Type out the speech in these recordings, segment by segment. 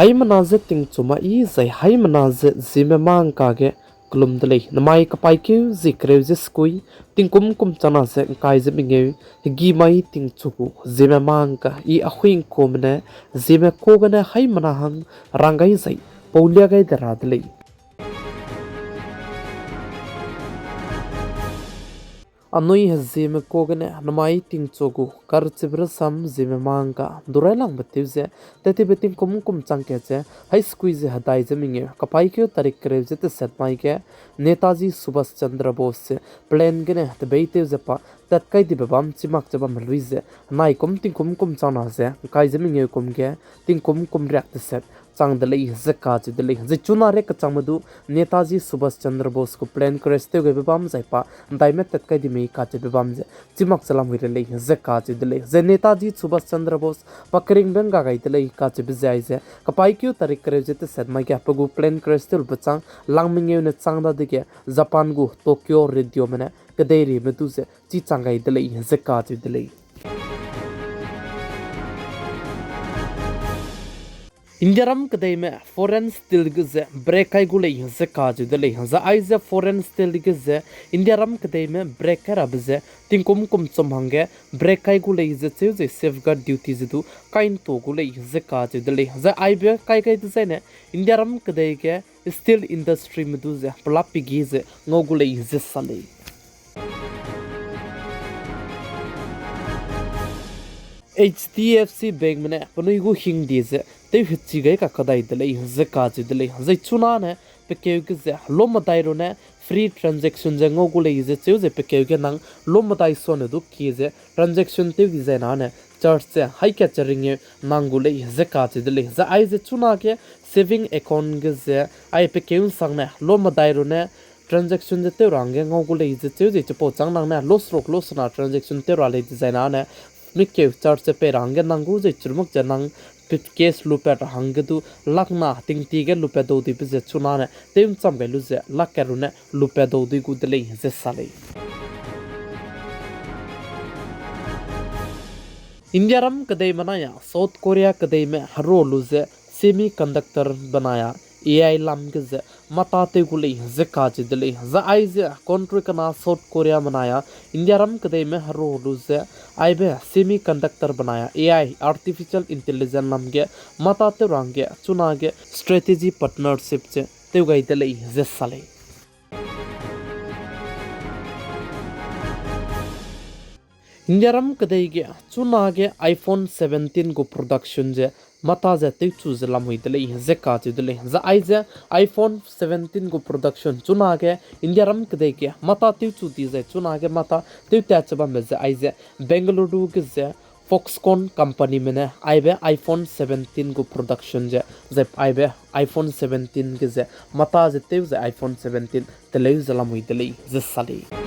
Haimanaze ting chuma I zai haimanaze Zememankanews kulum dele namai kapai kyu zikrew skui ting kum chana se kai zeminge gi mai ting chuku Zememanka I ahuing komne Zeme kogane haimanahang rangai zai paulia gai daradle Anoi Zeme kogane namai ting chogu kar chibra sam Zememanka durailang bativze tete beting kum changke high squeeze hadai zeminge kapai kyo tarik krevze te set mai ke Netaji Subhash Chandra Bose plan gene te beite zepa tat kai di babam chimak chabam luize nai ting kum chana ze kai zeminge ke ting kum react set chang dele zaka chi dele je chuna re ka changmadu Netaji Subhash Chandra Bose ko plan kreste ge babam zaipa daimet tat kai di me ka che babam je chimak chalam wi le zaka chi dele je Netaji Subhash Chandra Bose pakring benga gai dele ka che bizai ze kapai kyu tarik kre je te set mai ka pagu plan kreste ul bachang langming ne chang da de ke Japan gu Tokyo radio mene kaderi medu ze chi changai dele zaka chi dele Indiaram kadai me foreign steel gize brekai gule ze kaju dele za aize foreign steel gize Indiaram kadai me breaker abze tinkum chomhange brekai gule ze che safeguard duties du kain to gule ze kaju dele za aibe kai design Indiaram kadai ke steel industry medu ze plapi gize ngogule ze sale HDFC bank mene panoi go hindi ze te hitchi gai ka kadai dele ze ka ji dele ze chuna ne pe ke ge lo matai ro ne free transaction je ngo gule ze che je pe ke ge nang lo matai so ne du ki je transaction te gi ze na ne church se hai ka charing nang gule ze ka ji dele za ai ze chuna ke saving account ge ze ai pe ke sang ne lo matai ro ne transaction je te rang ge ngo gule ze che je po chang nang ne los na transaction te ra le design na ne Mikke church pe rang ge nang gu je churmuk janang case lupa ta hangdu lakna ting tige lupa do di bize chuna ne tem cham ga luze lakaru ne lupa do di gu dele ze sale India ram kadai banaya South Korea kadai me haro luze semiconductor banaya AI lam ge ze mata te gule ze ka ji dele za ai ze country kana South Korea banaya India ram kadai me haro luze ai be semiconductor banaya AI artificial intelligence nam ge mata te rang ge chuna ge strategy partnership che te gai dele ze sale India ram kadai ge chuna ge iPhone 17 go production je mata ze te chu ze lam hui dele ze ka ji dele za ai ze iPhone 17 go production chuna ge India ram kadai ge mata te chu di ze chuna ge mata te ta chaba me ze ai ze Bengaluru ge ze Foxconn company mene aibe iPhone 17 go production je ze aibe iPhone 17 ge ze mata ze te ze iPhone 17 te le ze lam hui dele ze sale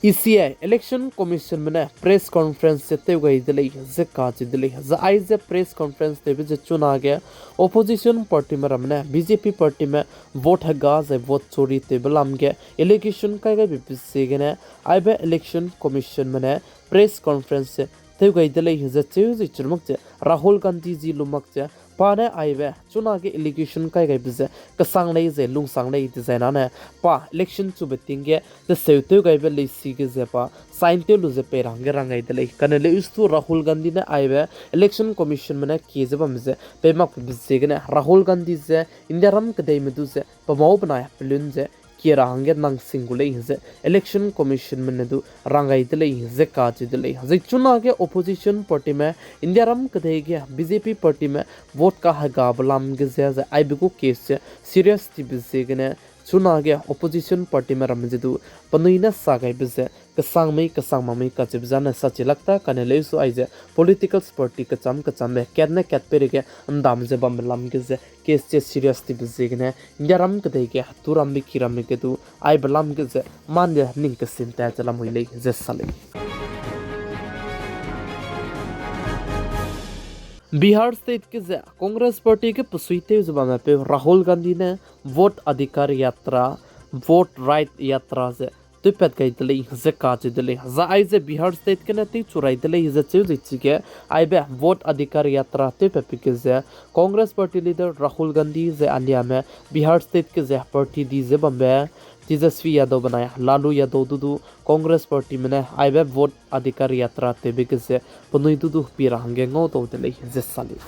ECI election commission mena press conference te gai dele ze ka ji dele za ai ze press conference te be chuna ge opposition party me ramne BJP party me vote haga ze vote chori te belam ge allegation kai ga bipse ge ne ai be election commission mena press conference te gai dele ze che churmak che Rahul Gandhi ji lumak che pane aibe chuna ge allegation kai gai bize ka sang nei ze lung sang nei design ne pa election chu beting ge the seutu gai be le si ge ze pa sign te lu ze pe rang gai de le kan le ustu Rahul Gandhi ne aibe election commission mena ki ze bam ze pe mak bize ge ne Rahul Gandhi ze India ram ka dei medu ze pa mau bana plun ze ki range nang singule ze election commission mena du rangai de le ze ka ji de le ze chuna ge opposition party me India ram ka dei ge BJP party me vote ka haga balam ge ze ai bi ko case serious ti bize ge ne chuna ge opposition party me ram je du panuina sa gai bize kasang mai ka chibjana sachi lakta kane le su ai je political party ka cham me ket na ket pere ge andam je bam lam ge ze case che serious ti bize ge ne India ram ka dei ge turam bi kiram ge du ai balam ge ze man de ning ka sin ta chalam hoile ze sale Bihar state के Congress party के पसुईते जबाना पे राहुल गांधी ने vote अधिकार यात्रा vote right यात्रा से tu pet gai dele ze ka chi dele za ai ze Bihar state ke na ti churai dele ze chu ji chi ge ai be vote adhikar yatra te pe ke ze Congress party leader Rahul Gandhi ze alia me Bihar state ke ze party di ze bambe Tejashwi Yadav बनाया Lalu Yadav Dudu Congress party में आई वे vote अधिकार यात्रा ते बिगसे पनुई दुदू पीरा हंगे ngो तो दले जसाली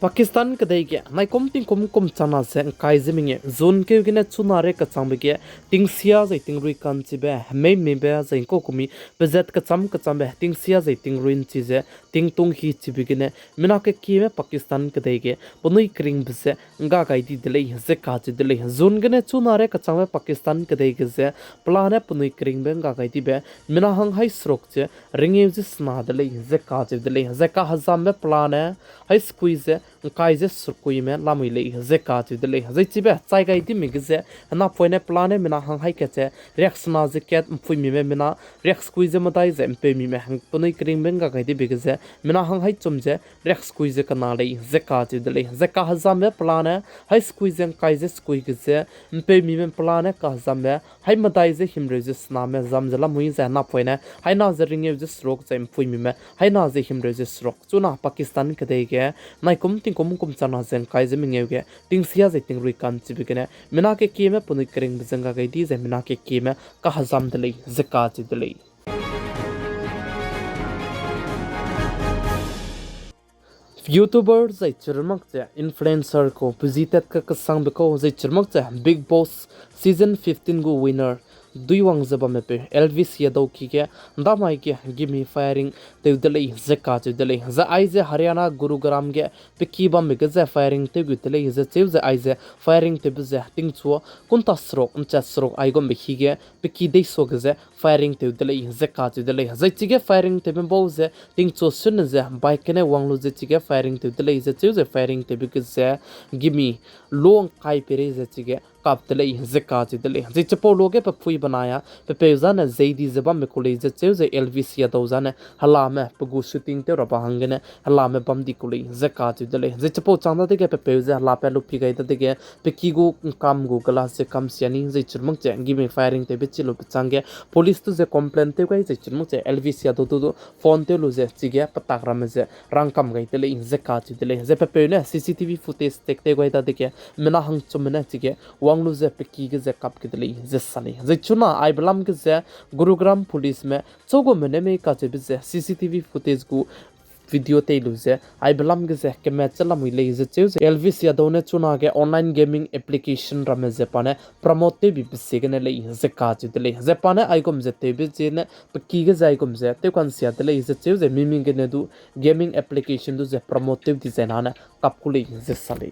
पाकिस्तान कदई के नाइकोम तिंकोम कोम चना से काय जमिंगे जोन के गिने चुनारे कचांग बगे तिंगसिया जै तिंगरुई कांची बे मे बे जै को कुमी बजेट कचाम बे तिंगसिया जै तिंगरुइन चीजे तिंगतुंग ही चिबिगिने मिना के कीमे पाकिस्तान कदई के पनुई क्रिंग बसे गा गाइदी दिले जे काची दिले जोन गिने चुनारे कचांग बे पाकिस्तान कदई के जे प्लाने पनुई क्रिंग बे गा गाइदी बे मिना हंग हाई स्ट्रोक जे रिंगे जे स्ना दिले जे काची दिले जे का हजाम बे प्लाने हाई स्क्वीज काइजे सुकुई में लामुई ले जे काची दिले जे चिबे चाइ गाइदी मिगजे ना पोइने प्लाने मिना हंग हाई केचे रिएक्शना जे केट फुई मी में मिना रिएक्स क्वीज मताई जे एमपे मी में हंग पनुई क्रिंग बे गा गाइदी बिगजे मिना हंग हाई चुमजे रिएक्स क्वीज कना ले जे काची दिले जे का हजाम बे प्लाने हाई स्क्वीज काइजे स्क्वीज जे एमपे मी में प्लाने का हजाम बे हाई मताई जे हिमरे जे स्ना में जम जला मुई जे ना पोइने हाई ना जे रिंगे जे स्ट्रोक जे फुई मी में हाई ना जे हिमरे जे स्ट्रोक चुना पाकिस्तान कदे के नाइकुम तिंकुम कुम चना जेन काय जे मिंगे के तिंगसिया जे तिंगरुई कान चिबिकने मिना के में पुनि करिंग बजंगा गई जे मिना के में का हजाम दले जे का च दले यूट्यूबर जै चरमक जे इन्फ्लुएंसर को विजिटेड का संग बको जै चरमक जे बिग बॉस सीजन 15 गो विनर दुईवांग जबा में पे एलविस यादव की के दामाई के गिमी फायरिंग ते दले जे का च दले ज आई जे हरियाणा गुरुग्राम के पिकी बम में जे फायरिंग ते गुतले जे चेव जे आई जे फायरिंग ते बजे तिंग छो कुंता स्रो उनचा स्रो आई गम बिखी के पिकी दे सो जे फायरिंग ते दले जे का च दले जे चिगे फायरिंग ते में बो जे तिंग छो सुन जे बाइक ने वांगलो जे चिगे फायरिंग ते दले जे चेव जे फायरिंग ते बिक जे गिमी लोंग काय पेरे जे चिगे काप दले जे का च दले जे चपो लोगे पे फुई बनाया पे जाने जैदी जबा में कुले जे चेव जे एलविस यादव जाने हला में पगु शूटिंग ते रबा हंगने हला में बम दी कुले जे का च दले जे चपो चांदा दे के पे जे हला पे लुपी गई दे के पे कीगु काम गु गला से कम सियानी जे चुरमक जे गिमी फायरिंग ते बिचिलो पचांगे पुलिस तो जे कंप्लेंट ते गई जे चुरमक जे एलविस यादव तो फोन ते लो जे चिगे पताकरा में जे रंग कम गई दले जे का च दले जे पे ने सीसीटीवी फुटेज देखते गई दे के मिना हंग चुमने चिगे वांगलु जे पे की जे कप के दले जे सनी जे चुना आई बलम के जे गुरुग्राम पुलिस में चोगो मने में का जे बिजे सीसीटीवी फुटेज को वीडियो ते लुजे आई बलम के जे के मैच चला मुले जे चेव एलविस यादव ने चुना के ऑनलाइन गेमिंग एप्लीकेशन रमे जे पाने प्रमोट भी बिसेगने ले जे का जे दले जे पाने आई गम जे ते बि जे ने की के जाई गम जे ते कन सिया दले जे चेव जे मिमिंग के ने दु गेमिंग एप्लीकेशन दु जे प्रमोटिव डिजाइन आने कपकुले जे सले